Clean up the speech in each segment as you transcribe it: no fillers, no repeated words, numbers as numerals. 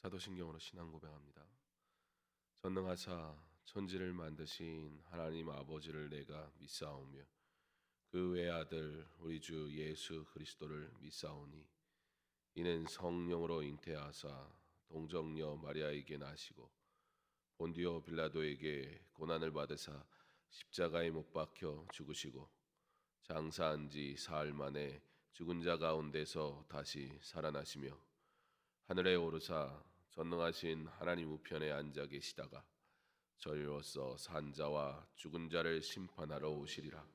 사도신경으로 신앙 고백합니다. 전능하사 천지를 만드신 하나님 아버지를 내가 믿사오며 그 외아들 우리 주 예수 그리스도를 믿사오니 이는 성령으로 잉태하사 동정녀 마리아에게 나시고 본디오 빌라도에게 고난을 받으사 십자가에 못 박혀 죽으시고 장사한 지 사흘 만에 죽은 자 가운데서 다시 살아나시며 하늘에 오르사 전능하신 하나님 우편에 앉아 계시다가 저리로서 산 자와 죽은 자를 심판하러 오시리라.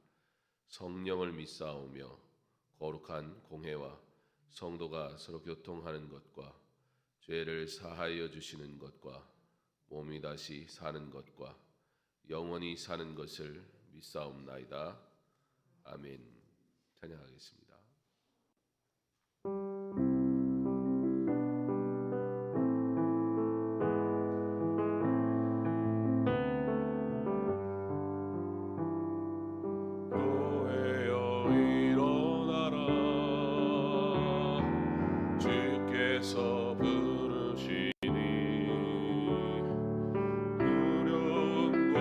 성령을 믿사오며 거룩한 공회와 성도가 서로 교통하는 것과 죄를 사하여 주시는 것과 몸이 다시 사는 것과 영원히 사는 것을 믿사옵나이다. 아멘. 찬양하겠습니다. 주께서 부르시니 두려움과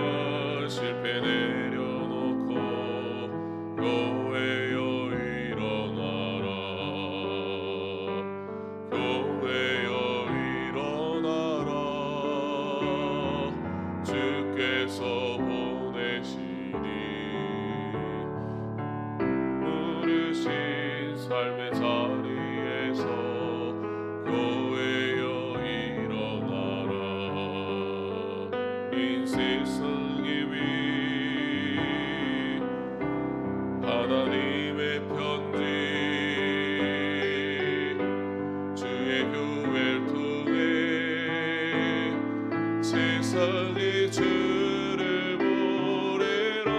실패 내려놓고 교회여 일어나라. 교회여 일어나라. 주께서 보내시니 부르신 삶의 자리에서 교회여 일어나라. 인생 승리 위 하나님의 편지 주의 교회를 통해 세상의 주를 보내라.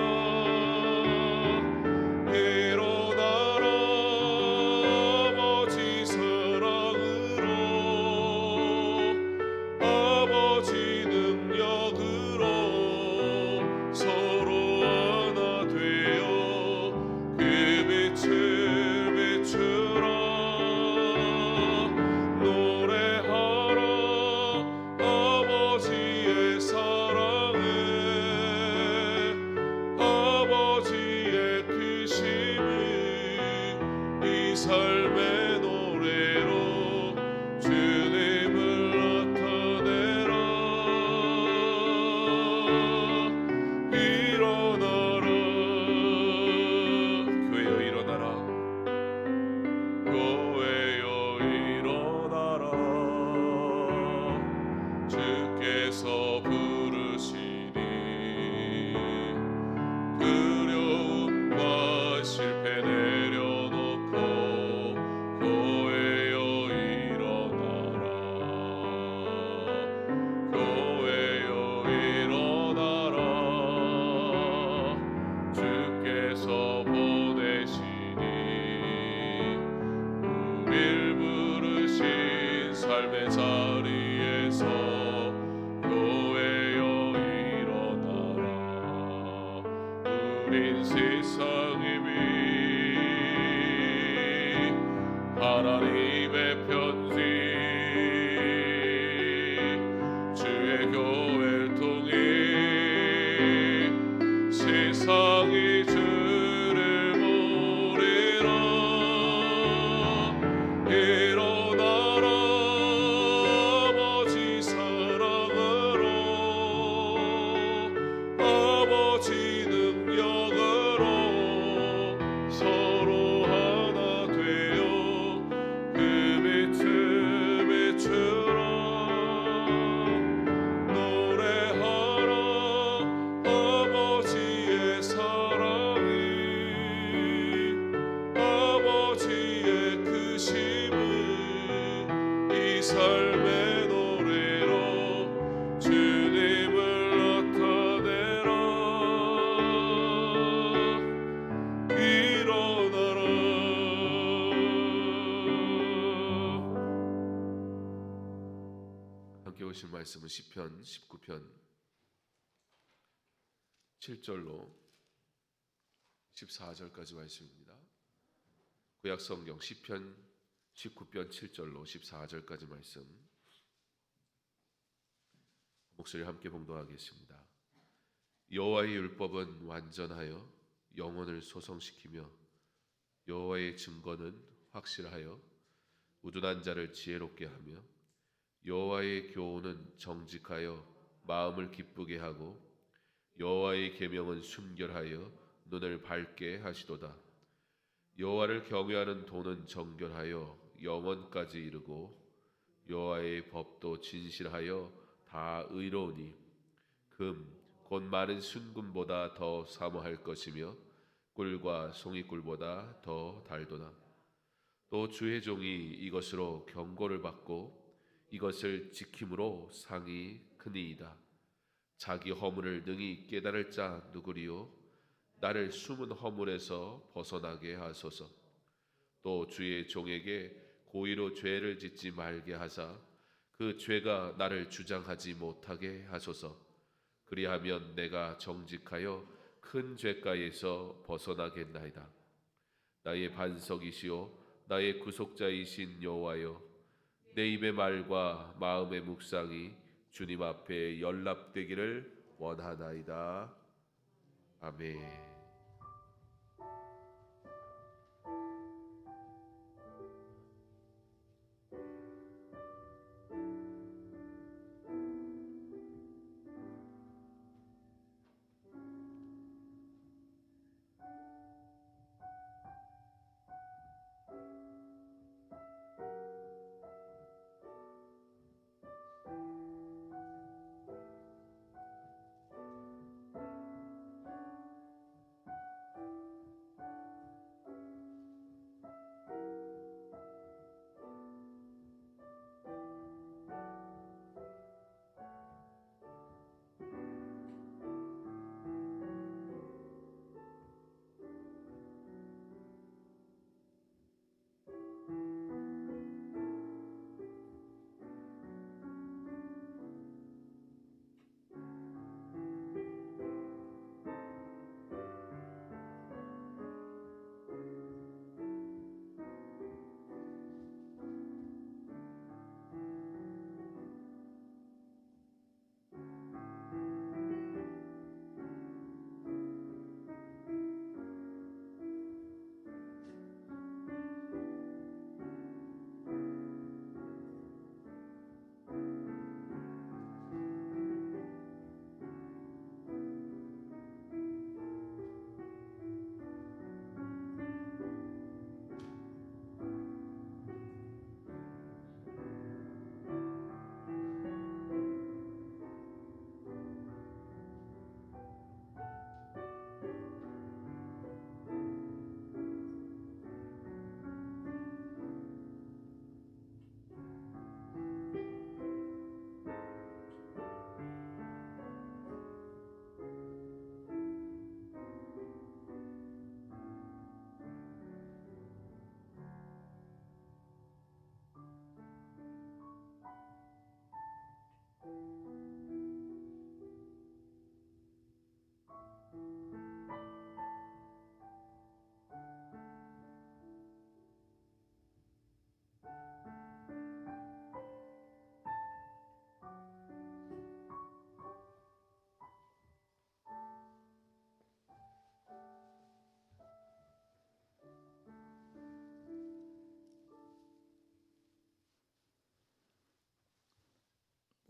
일어나라. 아버지 사랑으로 아버지 능력으로 서로 하나 되어 그 빛을 비추라. 노래하라. 아버지의 사랑을 아버지의 크심을 이 삶의 노래로 주님을 나타내라. 일어나라. 교회여 일어나라. 교회여 일어나라. 주께서 부르시니 두려움과 실패 내려놓고 교회여 일어나라. 교회여 일어나라. 주께서 보내시니 우릴 부르신 삶의 자리에서 교회여 일어나라. 우린 세상의 위 하나님의 편지 주의 교회를 통해 세상의 주를 보내라. 일어나라. 아버지 사랑으로 아버지 능력으로 서로 하나 되어 그 빛을 비추라. 노래하라. 아버지의 사랑을 아버지의 크심을 이 삶의 노래로 주님을 나타내라. 일어나라. 함께 오신 말씀은 시편 19편 7절로 14절까지 말씀입니다. 구약 성경 시편 19편 7절로 14절까지 말씀 목소리 함께 봉독하겠습니다. 여호와의 율법은 완전하여 영혼을 소성시키며 여호와의 증거는 확실하여 우둔한 자를 지혜롭게 하며 여호와의 교훈은 정직하여 마음을 기쁘게 하고 여호와의 계명은 순결하여 눈을 밝게 하시도다. 여호와를 경외하는 도는 정결하여 영원까지 이르고 여호와의 법도 진실하여 다 의로우니 금 곧 많은 순금보다 더 사모할 것이며 꿀과 송이꿀보다 더 달도다. 또 주의 종이 이것으로 경고를 받고 이것을 지킴으로 상이 크니이다. 자기 허물을 능히 깨달을 자 누구리요? 나를 숨은 허물에서 벗어나게 하소서. 또 주의 종에게 고의로 죄를 짓지 말게 하사 그 죄가 나를 주장하지 못하게 하소서. 그리하면 내가 정직하여 큰 죄가에서 벗어나겠나이다. 나의 반석이시오 나의 구속자이신 여호와여, 내 입의 말과 마음의 묵상이 주님 앞에 연락되기를 원하나이다. 아멘.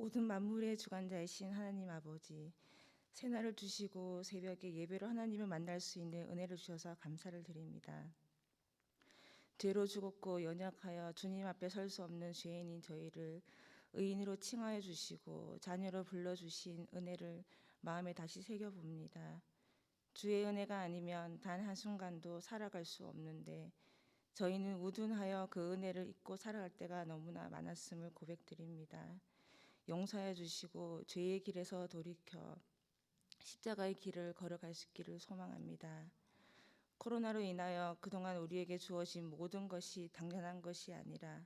모든 만물의 주관자이신 하나님 아버지, 새날을 주시고 새벽에 예배로 하나님을 만날 수 있는 은혜를 주셔서 감사를 드립니다. 죄로 죽었고 연약하여 주님 앞에 설 수 없는 죄인인 저희를 의인으로 칭하여 주시고 자녀로 불러주신 은혜를 마음에 다시 새겨봅니다. 주의 은혜가 아니면 단 한순간도 살아갈 수 없는데 저희는 우둔하여 그 은혜를 잊고 살아갈 때가 너무나 많았음을 고백드립니다. 용서해 주시고 죄의 길에서 돌이켜 십자가의 길을 걸어갈 수 있기를 소망합니다. 코로나로 인하여 그동안 우리에게 주어진 모든 것이 당연한 것이 아니라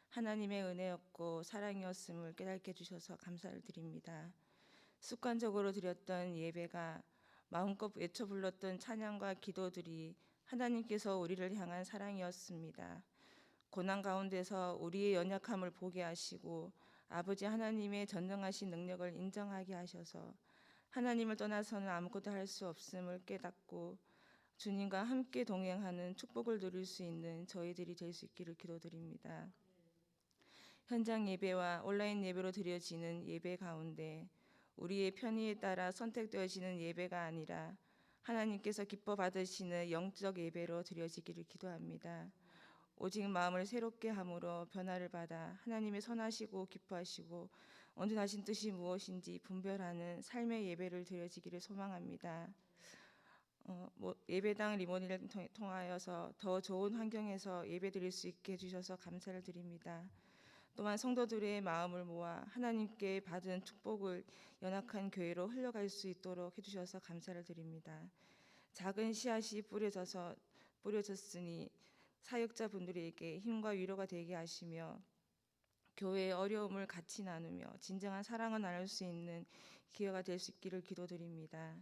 하나님의 은혜였고 사랑이었음을 깨닫게 해주셔서 감사를 드립니다. 습관적으로 드렸던 예배가 마음껏 외쳐 불렀던 찬양과 기도들이 하나님께서 우리를 향한 사랑이었습니다. 고난 가운데서 우리의 연약함을 보게 하시고 아버지 하나님의 전능하신 능력을 인정하게 하셔서 하나님을 떠나서는 아무것도 할 수 없음을 깨닫고 주님과 함께 동행하는 축복을 누릴 수 있는 저희들이 될 수 있기를 기도드립니다. 현장 예배와 온라인 예배로 드려지는 예배 가운데 우리의 편의에 따라 선택되어지는 예배가 아니라 하나님께서 기뻐 받으시는 영적 예배로 드려지기를 기도합니다. 오직 마음을 새롭게 함으로 변화를 받아 하나님의 선하시고 기뻐하시고 온전하신 뜻이 무엇인지 분별하는 삶의 예배를 드려지기를 소망합니다. 예배당 리모델링을 통하여서 더 좋은 환경에서 예배드릴 수 있게 해주셔서 감사를 드립니다. 또한 성도들의 마음을 모아 하나님께 받은 축복을 연약한 교회로 흘러갈 수 있도록 해주셔서 감사를 드립니다. 작은 씨앗이 뿌려졌으니 사역자분들에게 힘과 위로가 되게 하시며 교회의 어려움을 같이 나누며 진정한 사랑을 나눌 수 있는 기회가 될 수 있기를 기도드립니다.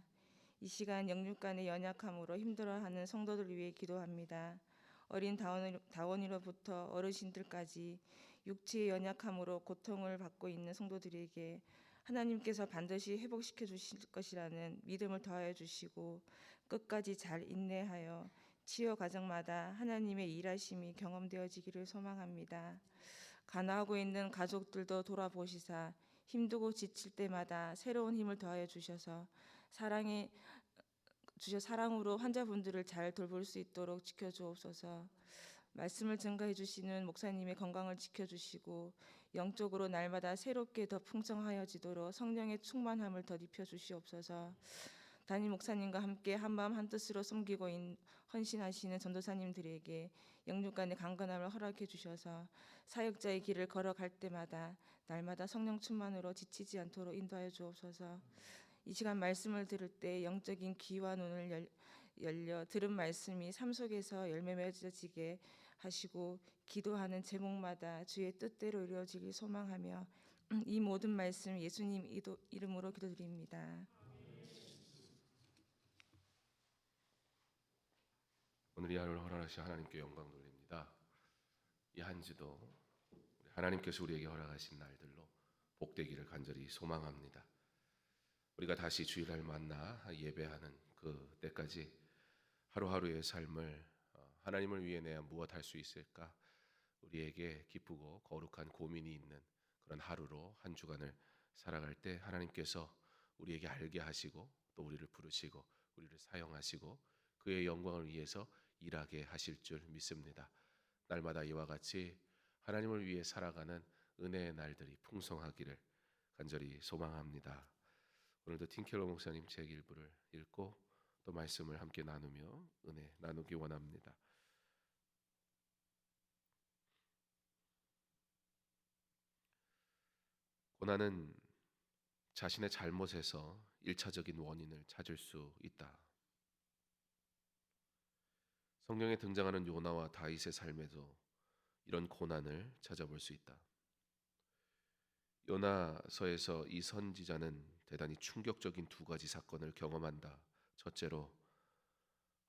이 시간 영육간의 연약함으로 힘들어하는 성도들 위해 기도합니다. 어린 다원이로부터 어르신들까지 육체의 연약함으로 고통을 받고 있는 성도들에게 하나님께서 반드시 회복시켜 주실 것이라는 믿음을 더하여 주시고 끝까지 잘 인내하여 치유 과정마다 하나님의 일하심이 경험되어지기를 소망합니다. 간호하고 있는 가족들도 돌아보시사 힘들고 지칠 때마다 새로운 힘을 더하여 주셔서 사랑으로 환자분들을 잘 돌볼 수 있도록 지켜주옵소서. 말씀을 증거해 주시는 목사님의 건강을 지켜주시고 영적으로 날마다 새롭게 더 풍성하여지도록 성령의 충만함을 더 입혀 주시옵소서. 담임 목사님과 함께 한마음 한뜻으로 섬기고 헌신하시는 전도사님들에게 영육간의 강건함을 허락해 주셔서 사역자의 길을 걸어갈 때마다 날마다 성령 충만으로 지치지 않도록 인도하여 주옵소서. 이 시간 말씀을 들을 때 영적인 귀와 눈을 열려 들은 말씀이 삶 속에서 열매 맺어지게 하시고 기도하는 제목마다 주의 뜻대로 이루어지길 소망하며 이 모든 말씀 예수님 이름으로 기도드립니다. 오늘 이 하루를 허락하신 하나님께 영광 돌립니다. 이 한 주도 하나님께서 우리에게 허락하신 날들로 복되기를 간절히 소망합니다. 우리가 다시 주일날 만나 예배하는 그 때까지 하루하루의 삶을 하나님을 위해 내가 무엇 할 수 있을까 우리에게 기쁘고 거룩한 고민이 있는 그런 하루로 한 주간을 살아갈 때 하나님께서 우리에게 알게 하시고 또 우리를 부르시고 우리를 사용하시고 그의 영광을 위해서 일하게 하실 줄 믿습니다. 날마다 이와 같이 하나님을 위해 살아가는 은혜의 날들이 풍성하기를 간절히 소망합니다. 오늘도 팀켈러 목사님 책 일부를 읽고 또 말씀을 함께 나누며 은혜 나누기 원합니다. 고난은 자신의 잘못에서 1차적인 원인을 찾을 수 있다. 성경에 등장하는 요나와 다윗의 삶에도 이런 고난을 찾아볼 수 있다. 요나서에서 이 선지자는 대단히 충격적인 두 가지 사건을 경험한다. 첫째로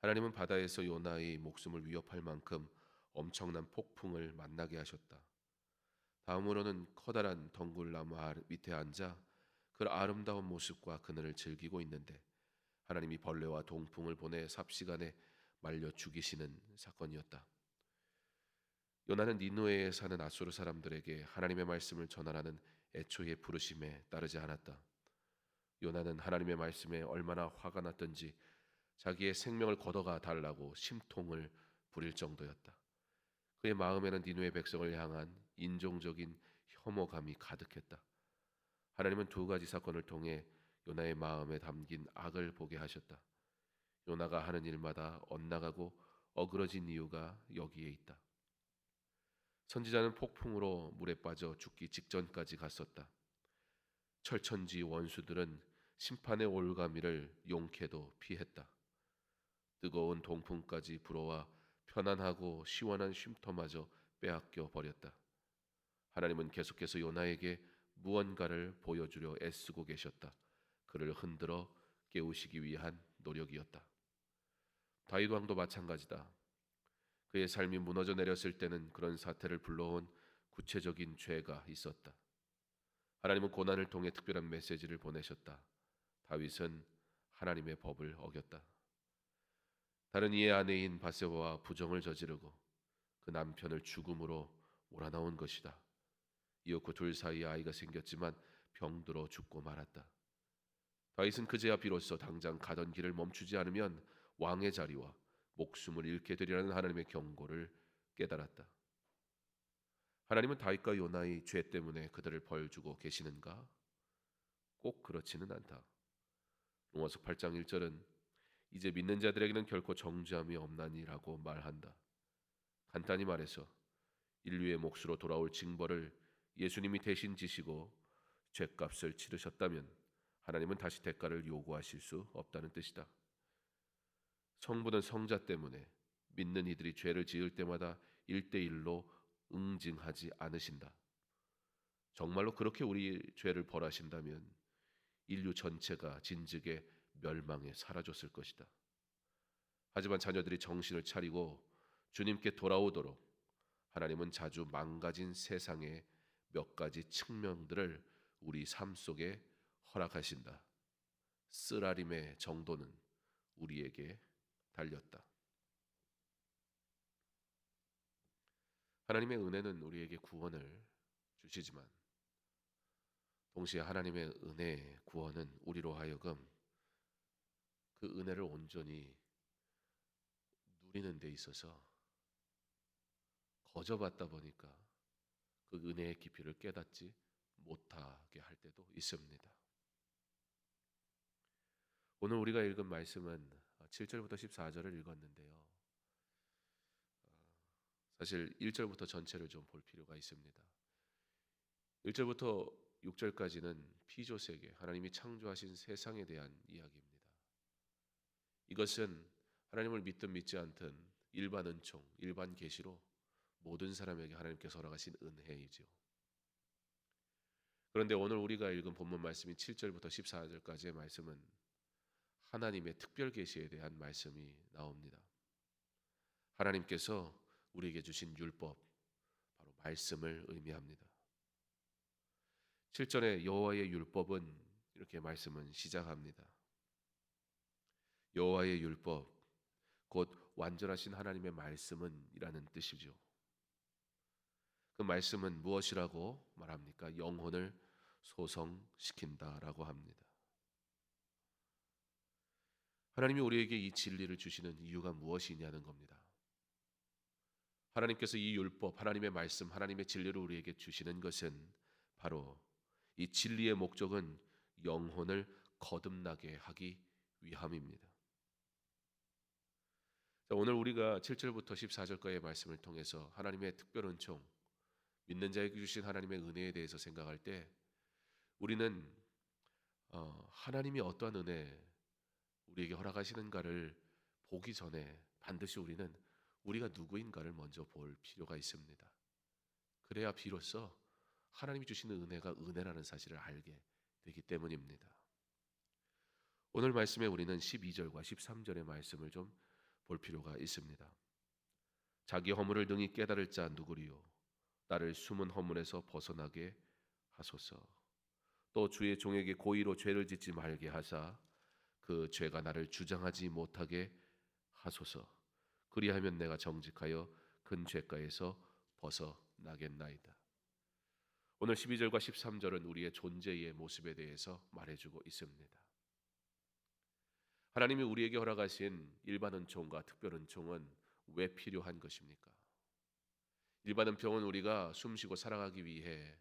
하나님은 바다에서 요나의 목숨을 위협할 만큼 엄청난 폭풍을 만나게 하셨다. 다음으로는 커다란 덩굴나무 밑에 앉아 그 아름다운 모습과 그늘을 즐기고 있는데 하나님이 벌레와 동풍을 보내 삽시간에 말려 죽이시는 사건이었다. 요나는 니느웨에 사는 아수르 사람들에게 하나님의 말씀을 전하라는 애초의 부르심에 따르지 않았다. 요나는 하나님의 말씀에 얼마나 화가 났던지 자기의 생명을 걷어가 달라고 심통을 부릴 정도였다. 그의 마음에는 니느웨 백성을 향한 인종적인 혐오감이 가득했다. 하나님은 두 가지 사건을 통해 요나의 마음에 담긴 악을 보게 하셨다. 요나가 하는 일마다 엇나가고 어그러진 이유가 여기에 있다. 선지자는 폭풍으로 물에 빠져 죽기 직전까지 갔었다. 철천지 원수들은 심판의 올가미를 용케도 피했다. 뜨거운 동풍까지 불어와 편안하고 시원한 쉼터마저 빼앗겨 버렸다. 하나님은 계속해서 요나에게 무언가를 보여주려 애쓰고 계셨다. 그를 흔들어 깨우시기 위한 노력이었다. 다윗 왕도 마찬가지다. 그의 삶이 무너져 내렸을 때는 그런 사태를 불러온 구체적인 죄가 있었다. 하나님은 고난을 통해 특별한 메시지를 보내셨다. 다윗은 하나님의 법을 어겼다. 다른 이의 아내인 바세바와 부정을 저지르고 그 남편을 죽음으로 몰아넣은 것이다. 이윽고 둘 사이에 아이가 생겼지만 병들어 죽고 말았다. 다윗은 그제야 비로소 당장 가던 길을 멈추지 않으면 왕의 자리와 목숨을 잃게 되리라는 하나님의 경고를 깨달았다. 하나님은 다윗과 요나의 죄 때문에 그들을 벌 주고 계시는가? 꼭 그렇지는 않다. 로마서 8장 1절은 이제 믿는 자들에게는 결코 정죄함이 없나니라고 말한다. 간단히 말해서 인류의 몫으로 돌아올 징벌을 예수님이 대신 지시고 죄값을 치르셨다면 하나님은 다시 대가를 요구하실 수 없다는 뜻이다. 성부는 성자 때문에 믿는 이들이 죄를 지을 때마다 1대1로 응징하지 않으신다. 정말로 그렇게 우리 죄를 벌하신다면 인류 전체가 진즉에 멸망에 사라졌을 것이다. 하지만 자녀들이 정신을 차리고 주님께 돌아오도록 하나님은 자주 망가진 세상의 몇 가지 측면들을 우리 삶 속에 허락하신다. 쓰라림의 정도는 우리에게 달렸다. 하나님의 은혜는 우리에게 구원을 주시지만 동시에 하나님의 은혜, 구원은 우리로 하여금 그 은혜를 온전히 누리는 데 있어서 거저받다 보니까 그 은혜의 깊이를 깨닫지 못하게 할 때도 있습니다. 오늘 우리가 읽은 말씀은 7절부터 14절을 읽었는데요. 사실 1절부터 전체를 좀 볼 필요가 있습니다. 1절부터 6절까지는 피조세계, 하나님이 창조하신 세상에 대한 이야기입니다. 이것은 하나님을 믿든 믿지 않든 일반 은총, 일반 계시로 모든 사람에게 하나님께서 허락하신 은혜이죠. 그런데 오늘 우리가 읽은 본문 말씀인 7절부터 14절까지의 말씀은 하나님의 특별 계시에 대한 말씀이 나옵니다. 하나님께서 우리에게 주신 율법, 바로 말씀을 의미합니다. 7절에 여호와의 율법은 이렇게 말씀은 시작합니다. 여호와의 율법, 곧 완전하신 하나님의 말씀은 이라는 뜻이죠. 그 말씀은 무엇이라고 말합니까? 영혼을 소성시킨다라고 합니다. 하나님이 우리에게 이 진리를 주시는 이유가 무엇이냐는 겁니다. 하나님께서 이 율법, 하나님의 말씀, 하나님의 진리를 우리에게 주시는 것은 바로 이 진리의 목적은 영혼을 거듭나게 하기 위함입니다. 자, 오늘 우리가 7절부터 14절까지의 말씀을 통해서 하나님의 특별 은총, 믿는 자에게 주신 하나님의 은혜에 대해서 생각할 때 우리는 하나님이 어떠한 은혜 우리에게 허락하시는가를 보기 전에 반드시 우리는 우리가 누구인가를 먼저 볼 필요가 있습니다. 그래야 비로소 하나님이 주시는 은혜가 은혜라는 사실을 알게 되기 때문입니다. 오늘 말씀에 우리는 12절과 13절의 말씀을 좀 볼 필요가 있습니다. 자기 허물을 능히 깨달을 자 누구리요? 나를 숨은 허물에서 벗어나게 하소서. 또 주의 종에게 고의로 죄를 짓지 말게 하사 그 죄가 나를 주장하지 못하게 하소서. 그리하면 내가 정직하여 큰 죄가에서 벗어나겠나이다. 오늘 12절과 13절은 우리의 존재의 모습에 대해서 말해주고 있습니다. 하나님이 우리에게 허락하신 일반 은총과 특별 은총은 왜 필요한 것입니까? 일반 은총은 우리가 숨쉬고 살아가기 위해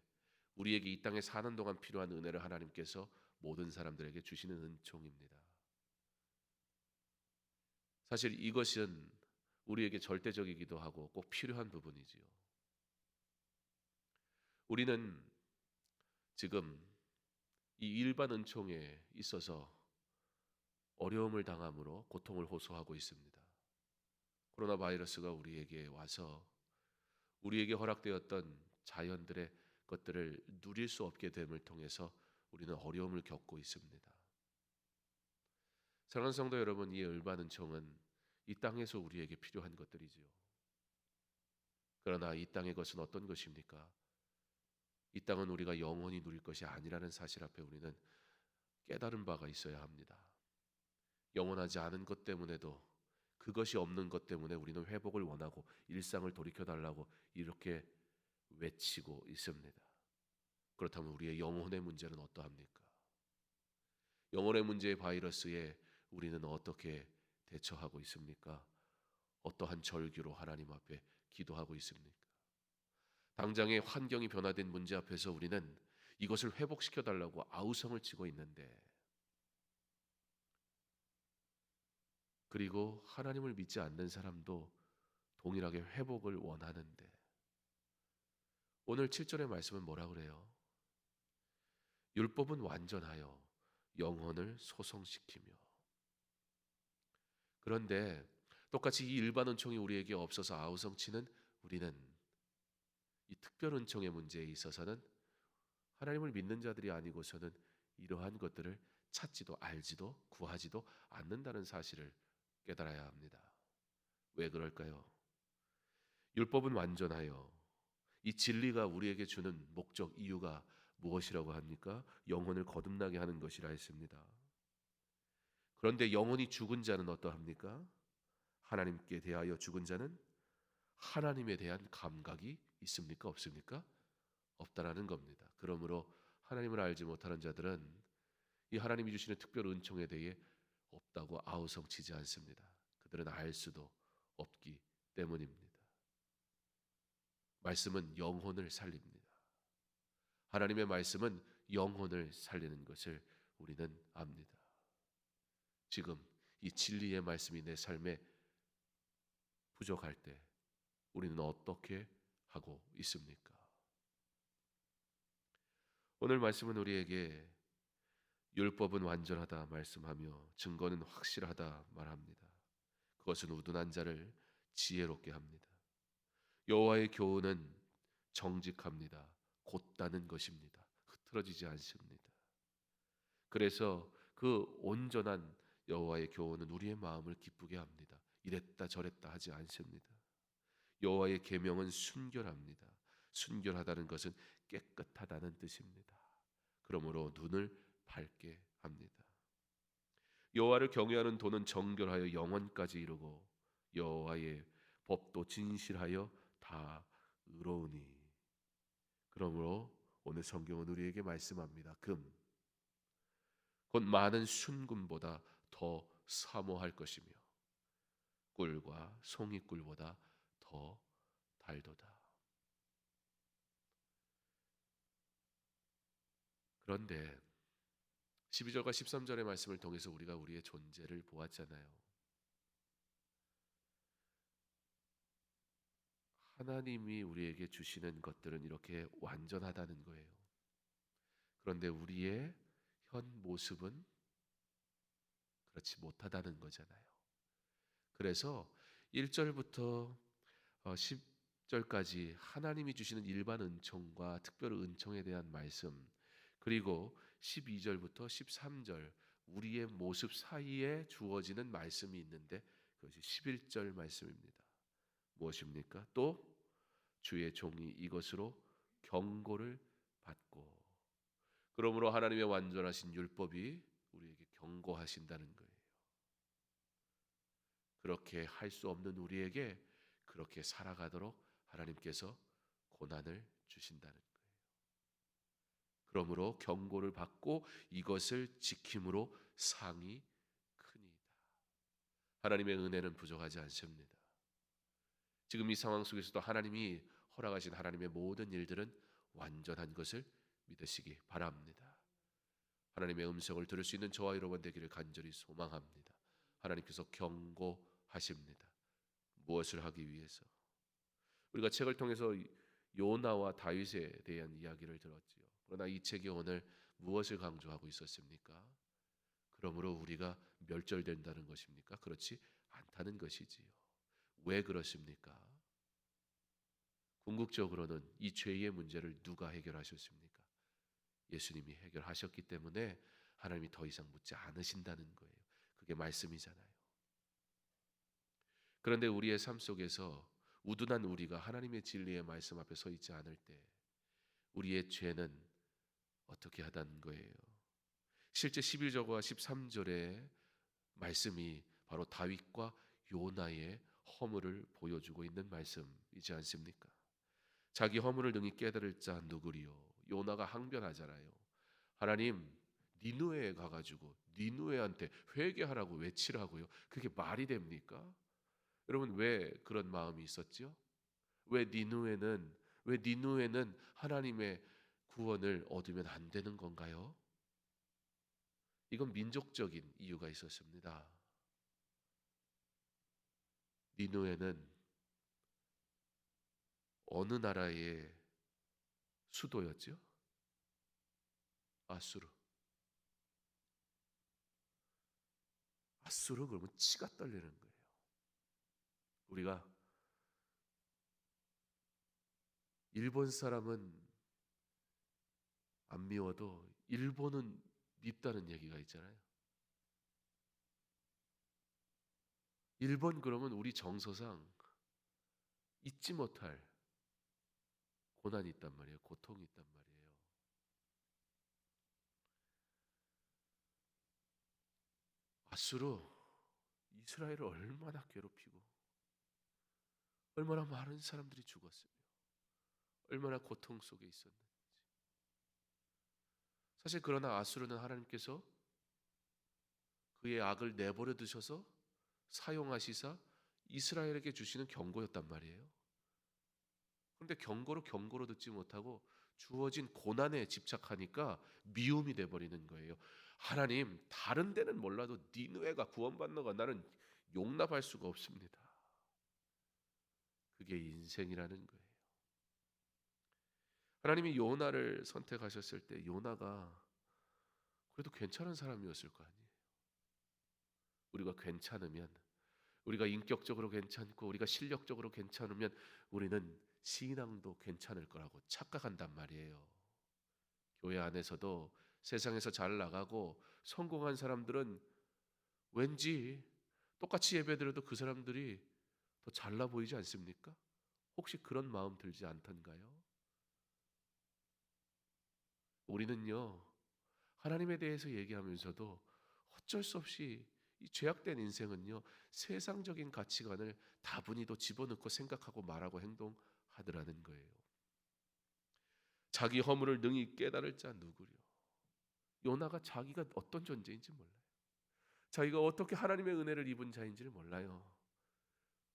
우리에게 이 땅에 사는 동안 필요한 은혜를 하나님께서 모든 사람들에게 주시는 은총입니다. 사실 이것은 우리에게 절대적이기도 하고 꼭 필요한 부분이지요. 우리는 지금 이 일반 은총에 있어서 어려움을 당함으로 고통을 호소하고 있습니다. 코로나 바이러스가 우리에게 와서 우리에게 허락되었던 자연들의 것들을 누릴 수 없게 됨을 통해서 우리는 어려움을 겪고 있습니다. 사랑하는 성도 여러분, 이 일반 은총은 이 땅에서 우리에게 필요한 것들이지요. 그러나 이 땅의 것은 어떤 것입니까? 이 땅은 우리가 영원히 누릴 것이 아니라는 사실 앞에 우리는 깨달은 바가 있어야 합니다. 영원하지 않은 것 때문에도, 그것이 없는 것 때문에 우리는 회복을 원하고 일상을 돌이켜달라고 이렇게 외치고 있습니다. 그렇다면 우리의 영혼의 문제는 어떠합니까? 영혼의 문제의 바이러스에 우리는 어떻게 대처하고 있습니까? 어떠한 절규로 하나님 앞에 기도하고 있습니까? 당장의 환경이 변화된 문제 앞에서 우리는 이것을 회복시켜달라고 아우성을 치고 있는데, 그리고 하나님을 믿지 않는 사람도 동일하게 회복을 원하는데, 오늘 7절의 말씀은 뭐라 그래요? 율법은 완전하여 영혼을 소성시키며. 그런데 똑같이 이 일반 은총이 우리에게 없어서 아우성치는 우리는 이 특별 은총의 문제에 있어서는 하나님을 믿는 자들이 아니고서는 이러한 것들을 찾지도 알지도 구하지도 않는다는 사실을 깨달아야 합니다. 왜 그럴까요? 율법은 완전하여, 이 진리가 우리에게 주는 목적, 이유가 무엇이라고 합니까? 영혼을 거듭나게 하는 것이라 했습니다. 그런데 영혼이 죽은 자는 어떠합니까? 하나님께 대하여 죽은 자는 하나님에 대한 감각이 있습니까? 없습니까? 없다라는 겁니다. 그러므로 하나님을 알지 못하는 자들은 이 하나님이 주시는 특별 은총에 대해 없다고 아우성치지 않습니다. 그들은 알 수도 없기 때문입니다. 말씀은 영혼을 살립니다. 하나님의 말씀은 영혼을 살리는 것을 우리는 압니다. 지금 이 진리의 말씀이 내 삶에 부족할 때 우리는 어떻게 하고 있습니까? 오늘 말씀은 우리에게 율법은 완전하다 말씀하며 증거는 확실하다 말합니다. 그것은 우둔한 자를 지혜롭게 합니다. 여호와의 교훈은 정직합니다. 곧다는 것입니다. 흐트러지지 않습니다. 그래서 그 온전한 여호와의 교훈은 우리의 마음을 기쁘게 합니다. 이랬다 저랬다 하지 않습니다. 여호와의 계명은 순결합니다. 순결하다는 것은 깨끗하다는 뜻입니다. 그러므로 눈을 밝게 합니다. 여호와를 경외하는 도는 정결하여 영원까지 이르고 여호와의 법도 진실하여 다 의로우니. 그러므로 오늘 성경은 우리에게 말씀합니다. 금, 곧 많은 순금보다 더 사모할 것이며 꿀과 송이꿀보다 더 달도다. 그런데 12절과 13절의 말씀을 통해서 우리가 우리의 존재를 보았잖아요. 하나님이 우리에게 주시는 것들은 이렇게 완전하다는 거예요. 그런데 우리의 현 모습은 그렇지 못하다는 거잖아요. 그래서 1절부터 10절까지 하나님이 주시는 일반 은총과 특별 은총에 대한 말씀, 그리고 12절부터 13절 우리의 모습 사이에 주어지는 말씀이 있는데 그것이 11절 말씀입니다. 무엇입니까? 또 주의 종이 이것으로 경고를 받고. 그러므로 하나님의 완전하신 율법이 우리에게 경고하신다는 거예요. 그렇게 할 수 없는 우리에게 그렇게 살아가도록 하나님께서 고난을 주신다는 거예요. 그러므로 경고를 받고 이것을 지킴으로 상이 크니이다. 하나님의 은혜는 부족하지 않습니다. 지금 이 상황 속에서도 하나님이 허락하신 하나님의 모든 일들은 완전한 것을 믿으시기 바랍니다. 하나님의 음성을 들을 수 있는 저와 여러분 되기를 간절히 소망합니다. 하나님께서 경고하십니다. 무엇을 하기 위해서? 우리가 책을 통해서 요나와 다윗에 대한 이야기를 들었지요. 그러나 이 책이 오늘 무엇을 강조하고 있었습니까? 그러므로 우리가 멸절된다는 것입니까? 그렇지 않다는 것이지요. 왜 그렇습니까? 궁극적으로는 이 죄의 문제를 누가 해결하셨습니까? 예수님이 해결하셨기 때문에 하나님이 더 이상 묻지 않으신다는 거예요. 그게 말씀이잖아요. 그런데 우리의 삶 속에서 우둔한 우리가 하나님의 진리의 말씀 앞에 서 있지 않을 때 우리의 죄는 어떻게 하다는 거예요. 실제 11절과 13절의 말씀이 바로 다윗과 요나의 허물을 보여주고 있는 말씀이지 않습니까? 자기 허물을 능히 깨달을 자 누구리요? 요나가 항변하잖아요. 하나님, 니누에에 가가지고 니누에한테 회개하라고 외치라고요. 그게 말이 됩니까? 여러분, 왜 그런 마음이 있었죠? 왜 니누에는 하나님의 구원을 얻으면 안 되는 건가요? 이건 민족적인 이유가 있었습니다. 니누에는 어느 나라의 수도였죠? 아수르. 아수르 그러면 치가 떨리는 거예요. 우리가 일본 사람은 안 미워도 일본은 밉다는 얘기가 있잖아요. 일본 그러면 우리 정서상 잊지 못할 고난이 있단 말이에요. 고통이 있단 말이에요. 아수르 이스라엘을 얼마나 괴롭히고 얼마나 많은 사람들이 죽었으며 얼마나 고통 속에 있었는지. 사실 그러나 아수르는 하나님께서 그의 악을 내버려 두셔서 사용하시사 이스라엘에게 주시는 경고였단 말이에요. 그런데 경고로 듣지 못하고 주어진 고난에 집착하니까 미움이 돼버리는 거예요. 하나님, 다른 데는 몰라도 니느웨가 구원받는 거 나는 용납할 수가 없습니다. 그게 인생이라는 거예요. 하나님이 요나를 선택하셨을 때 요나가 그래도 괜찮은 사람이었을 거 아니에요. 우리가 괜찮으면, 우리가 인격적으로 괜찮고 우리가 실력적으로 괜찮으면 우리는 신앙도 괜찮을 거라고 착각한단 말이에요. 교회 안에서도 세상에서 잘 나가고 성공한 사람들은 왠지 똑같이 예배드려도 그 사람들이 더 잘나 보이지 않습니까? 혹시 그런 마음 들지 않던가요? 우리는요, 하나님에 대해서 얘기하면서도 어쩔 수 없이 이 죄악된 인생은요, 세상적인 가치관을 다분히도 집어넣고 생각하고 말하고 행동하더라는 거예요. 자기 허물을 능히 깨달을 자 누구려? 요나가 자기가 어떤 존재인지 몰라요. 자기가 어떻게 하나님의 은혜를 입은 자인지를 몰라요.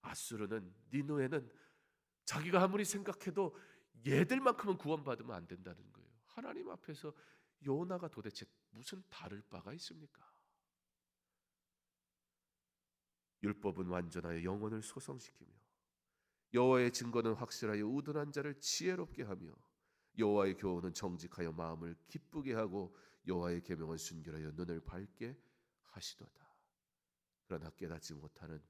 아수르는, 니누에는 자기가 아무리 생각해도 얘들만큼은 구원받으면 안 된다는 거예요. 하나님 앞에서 요나가 도대체 무슨 다를 바가 있습니까? 율법은 완전하여 영혼을 소성시키며 여호와의 증거는 확실하여 우둔한 자를 지혜롭게 하며 여호와의 교훈은 정직하여 마음을 기쁘게 하고 여호와의 계명은 순결하여 눈을 밝게 하시도다. 그러나 깨닫지 못하는,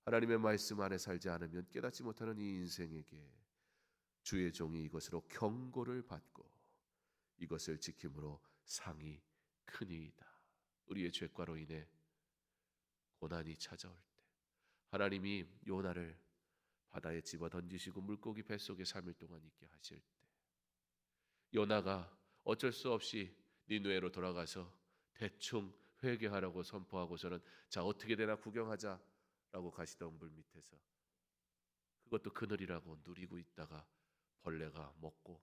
하나님의 말씀 안에 살지 않으면 깨닫지 못하는 이 인생에게 주의 종이 이것으로 경고를 받고 이것을 지킴으로 상이 크니이다. 우리의 죄과로 인해 고난이 찾아올 때 하나님이 요나를 바다에 집어 던지시고 물고기 뱃속에 3일 동안 있게 하실 때 요나가 어쩔 수 없이 니느웨로 돌아가서 대충 회개하라고 선포하고서는 자 어떻게 되나 구경하자라고 가시덤불 밑에서 그것도 그늘이라고 누리고 있다가 벌레가 먹고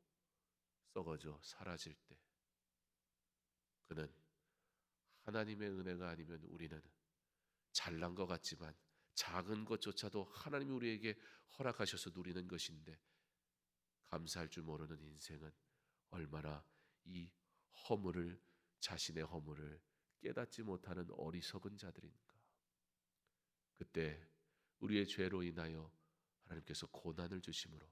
썩어져 사라질 때 그는 하나님의 은혜가 아니면 우리는 잘난 것 같지만 작은 것조차도 하나님이 우리에게 허락하셔서 누리는 것인데 감사할 줄 모르는 인생은 얼마나 이 허물을, 자신의 허물을 깨닫지 못하는 어리석은 자들인가. 그때 우리의 죄로 인하여 하나님께서 고난을 주심으로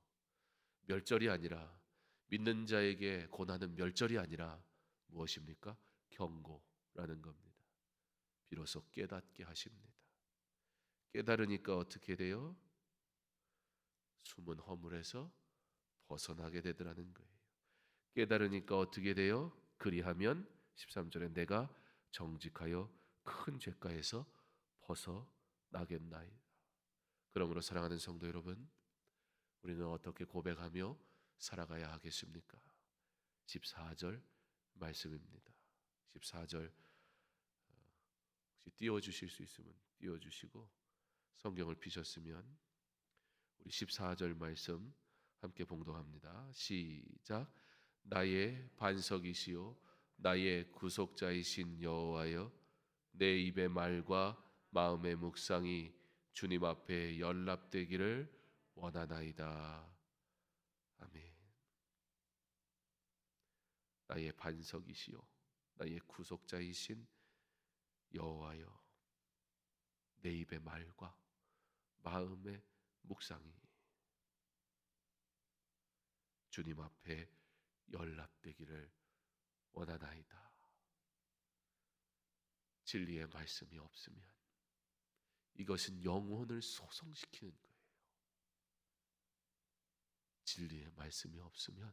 멸절이 아니라, 믿는 자에게 고난은 멸절이 아니라 무엇입니까? 경고라는 겁니다. 비로소 깨닫게 하십니다. 깨달으니까 어떻게 돼요? 숨은 허물에서 벗어나게 되더라는 거예요. 깨달으니까 어떻게 돼요? 그리하면 13절에 내가 정직하여 큰 죄가에서 벗어나겠나이다. 그러므로 사랑하는 성도 여러분, 우리는 어떻게 고백하며 살아가야 하겠습니까? 14절 말씀입니다. 14절 혹시 띄워주실 수 있으면 띄워주시고, 성경을 피셨으면 우리 14절 말씀 함께 봉독합니다. 시작. 나의 반석이시요 나의 구속자이신 여호와여, 내 입의 말과 마음의 묵상이 주님 앞에 연락되기를 원하나이다. 아멘. 나의 반석이시요 나의 구속자이신 여호와여, 내 입의 말과 마음의 묵상이 주님 앞에 연락되기를 원하나이다. 진리의 말씀이 없으면 이것은 영혼을 소성시키는 거예요. 진리의 말씀이 없으면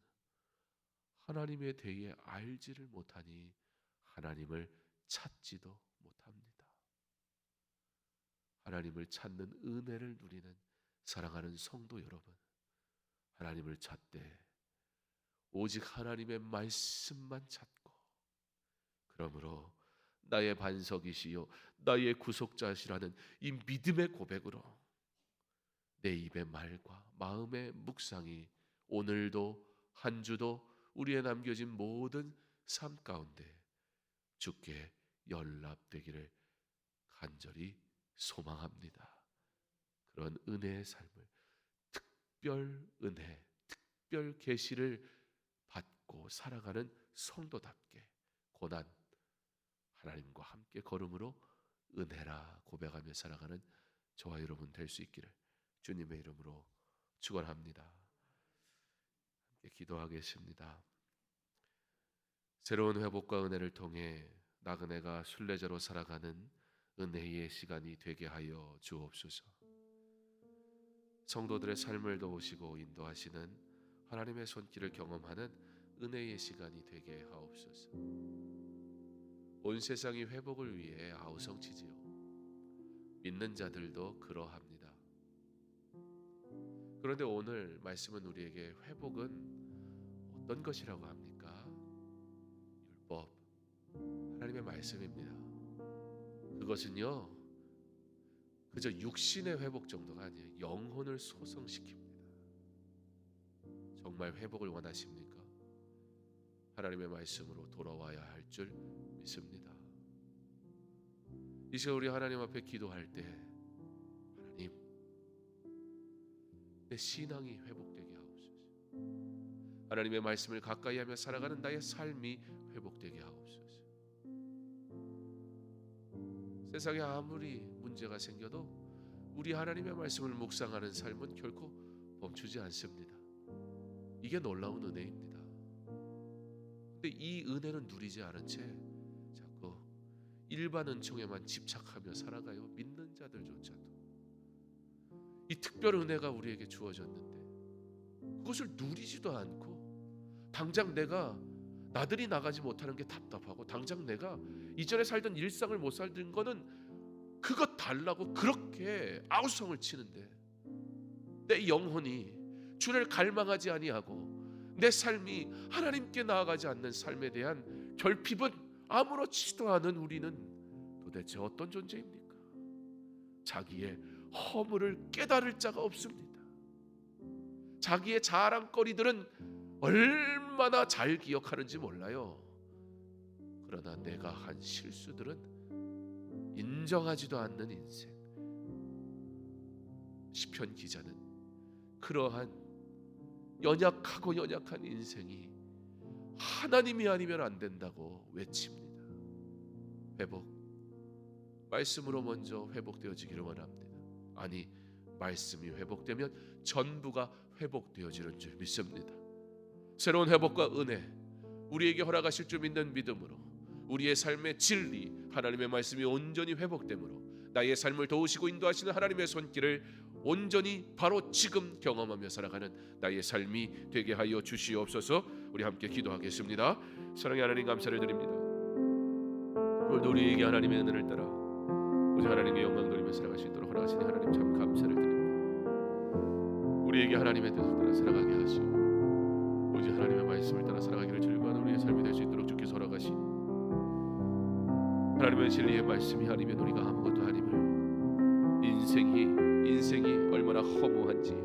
하나님에 대해 알지를 못하니 하나님을 찾지도 못합니다. 하나님을 찾는 은혜를 누리는 사랑하는 성도 여러분, 하나님을 찾되 오직 하나님의 말씀만 찾고, 그러므로 나의 반석이시요 나의 구속자시라는 이 믿음의 고백으로 내 입의 말과 마음의 묵상이 오늘도 한 주도 우리의 남겨진 모든 삶 가운데 주께 연락되기를 간절히 소망합니다. 그런 은혜의 삶을, 특별 은혜, 특별 계시를 받고 살아가는 성도답게 고난 하나님과 함께 걸음으로 은혜라 고백하며 살아가는 저와 여러분 될 수 있기를 주님의 이름으로 축원합니다. 함께 기도하겠습니다. 새로운 회복과 은혜를 통해 나그네가 순례자로 살아가는 은혜의 시간이 되게 하여 주옵소서. 성도들의 삶을 도우시고 인도하시는 하나님의 손길을 경험하는 은혜의 시간이 되게 하옵소서. 온 세상이 회복을 위해 아우성치지요. 믿는 자들도 그러합니다. 그런데 오늘 말씀은 우리에게 회복은 어떤 것이라고 합니까? 율법, 하나님의 말씀입니다. 그것은요, 그저 육신의 회복 정도가 아니에요. 영혼을 소성시킵니다. 정말 회복을 원하십니까? 하나님의 말씀으로 돌아와야 할 줄 믿습니다. 이 시간 우리 하나님 앞에 기도할 때, 하나님, 내 신앙이 회복되게 하옵소서. 하나님의 말씀을 가까이 하며 살아가는 나의 삶이 회복되게 하옵소서. 세상에 아무리 문제가 생겨도 우리 하나님의 말씀을 묵상하는 삶은 결코 멈추지 않습니다. 이게 놀라운 은혜입니다. 근데 이 은혜는 누리지 않은 채 자꾸 일반 은총에만 집착하며 살아가요. 믿는 자들조차도. 이 특별 은혜가 우리에게 주어졌는데 그것을 누리지도 않고, 당장 내가 나들이 나가지 못하는 게 답답하고, 당장 내가 이전에 살던 일상을 못 살던 거는 그것 달라고 그렇게 아우성을 치는데, 내 영혼이 주를 갈망하지 아니하고 내 삶이 하나님께 나아가지 않는 삶에 대한 결핍은 아무렇지도 않은 우리는 도대체 어떤 존재입니까? 자기의 허물을 깨달을 자가 없습니다. 자기의 자랑거리들은 얼마나 잘 기억하는지 몰라요. 그러나 내가 한 실수들은 인정하지도 않는 인생. 시편 기자는 그러한 연약하고 연약한 인생이 하나님이 아니면 안 된다고 외칩니다. 회복, 말씀으로 먼저 회복되어지기를 원합니다. 아니, 말씀이 회복되면 전부가 회복되어지는 줄 믿습니다. 새로운 회복과 은혜, 우리에게 허락하실 줄 믿는 믿음으로 우리의 삶의 진리, 하나님의 말씀이 온전히 회복되므로 나의 삶을 도우시고 인도하시는 하나님의 손길을 온전히 바로 지금 경험하며 살아가는 나의 삶이 되게 하여 주시옵소서. 우리 함께 기도하겠습니다. 사랑의 하나님, 감사를 드립니다. 오늘도 우리에게 하나님의 은혜를 따라 오직 하나님께 영광 돌리며 살아갈 수 있도록 허락하시니 하나님 참 감사를 드립니다. 우리에게 하나님의 뜻을 따라 살아가게 하시고 오직 하나님의 말씀을 따라 살아가기를 주님과 삶이 될 수 있도록 주께서 허락하시니 하나님의 진리의 말씀이 아니면 우리가 아무것도 아님을, 인생이 얼마나 허무한지,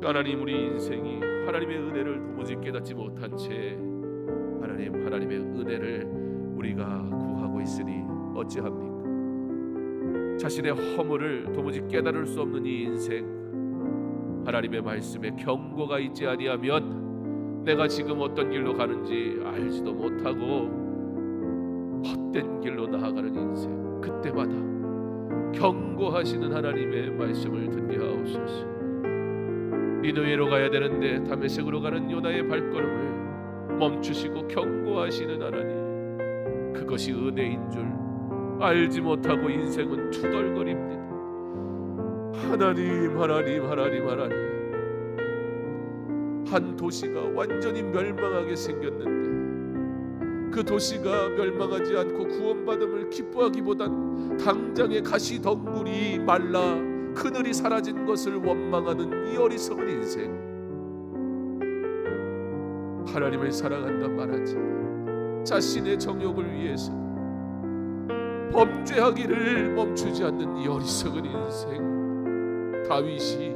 하나님 우리 인생이 하나님의 은혜를 도무지 깨닫지 못한 채 하나님의 은혜를 우리가 구하고 있으니 어찌합니까? 자신의 허물을 도무지 깨달을 수 없는 이 인생, 하나님의 말씀에 경고가 있지 아니하면 내가 지금 어떤 길로 가는지 알지도 못하고 헛된 길로 나아가는 인생, 그때마다 경고하시는 하나님의 말씀을 듣게 하옵소서. 니느웨로 가야 되는데 다메섹으로 가는 요나의 발걸음을 멈추시고 경고하시는 하나님, 그것이 은혜인 줄 알지 못하고 인생은 투덜거립니다. 하나님, 한 도시가 완전히 멸망하게 생겼는데 그 도시가 멸망하지 않고 구원받음을 기뻐하기보단 당장의 가시덩굴이 말라 그늘이 사라진 것을 원망하는 이 어리석은 인생. 하나님을 사랑한다 말하지 자신의 정욕을 위해서 범죄하기를 멈추지 않는 이 어리석은 인생. 다윗이